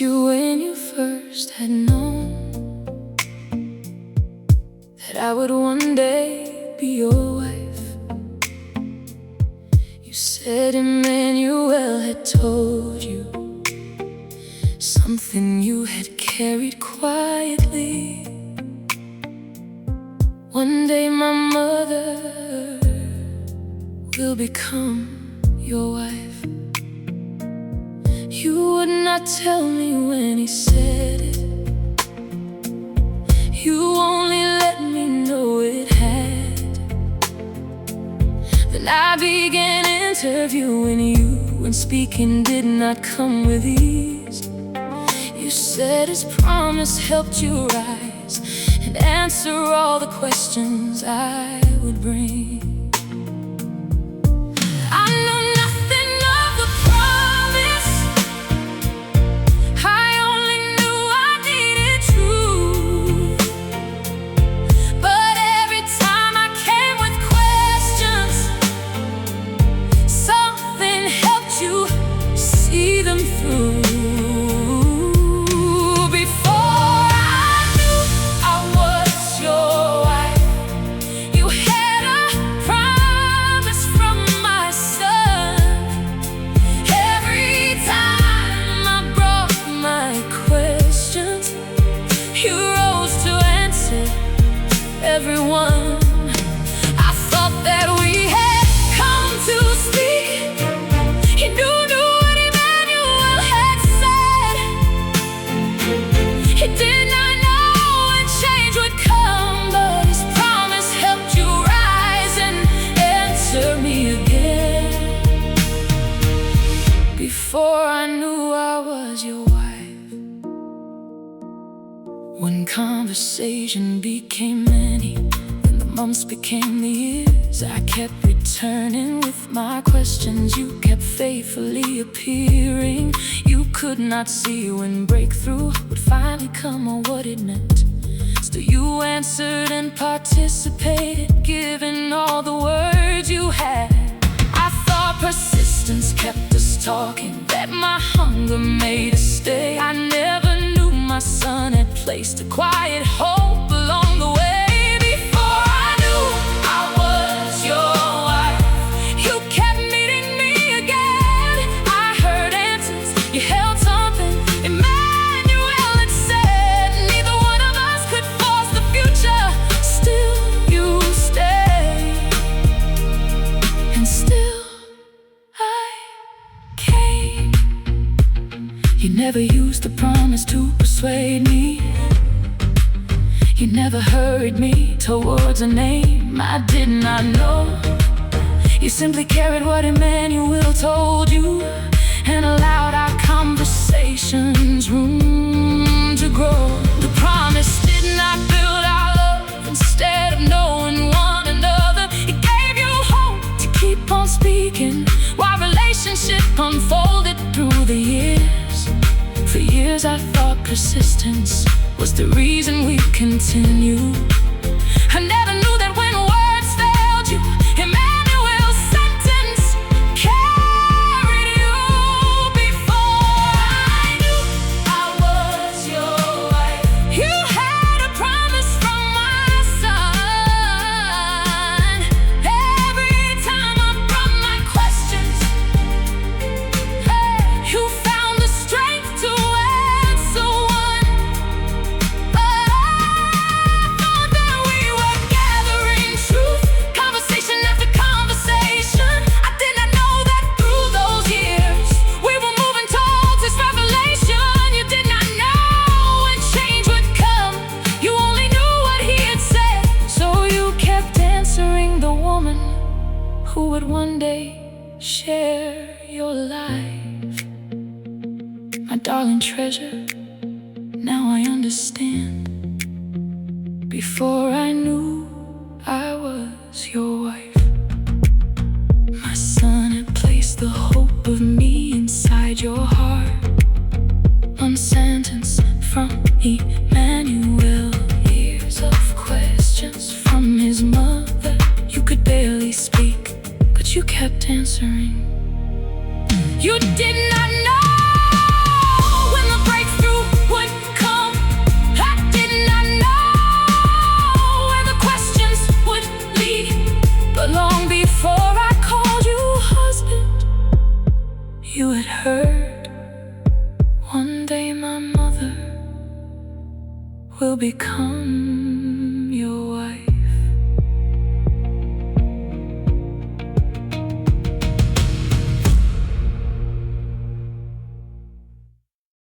you when you first had known that I would one day be your wife. You said Emmanuel had told you something you had carried quietly. One day my mother will become your wife. You would not tell me when he said it. You only let me know it had. Then I began interviewing you, and speaking did not come with ease. You said his promise helped you rise and answer all the questions I would bring. Everyone, I thought that we had come to speak. You knew what Emmanuel had said. He did not know when change would come, but his promise helped you rise and answer me again. Before I knew I was your wife, when conversation became many, when the months became the years, I kept returning with my questions. You kept faithfully appearing. You could not see when breakthrough would finally come or what it meant. Still you answered and participated, giving all the words you had. I thought persistence kept us talking, that my hunger made us stay. I never knew my son had placed a quiet hope along the way. Before I knew I was your wife, you kept meeting me again. I heard answers, you held something Emmanuel had said. Neither one of us could force the future, still you stayed. And still I came. You never used the promise to persuade me. You never hurried me towards a name I did not know. You simply carried what Emmanuel told you and allowed our conversations room to grow. The promise did not build our love. Instead of knowing one another, it gave you hope to keep on speaking while relationship unfolded through the years. For years I thought persistence was the reason we continue. I never knew that when words failed you, Emmanuel's sentence carried you. Before I knew I was your wife, you had a promise from my son. Every time I brought my questions, you found the strength to answer one. Who would one day share your life. My darling treasure, now I understand. Before I knew I was your wife, my son had placed the hope of me inside your heart. One sentence from Emmanuel, years of questions from his mother. You could barely speak, but you kept answering. You did not know when the breaks heard. One day my mother will become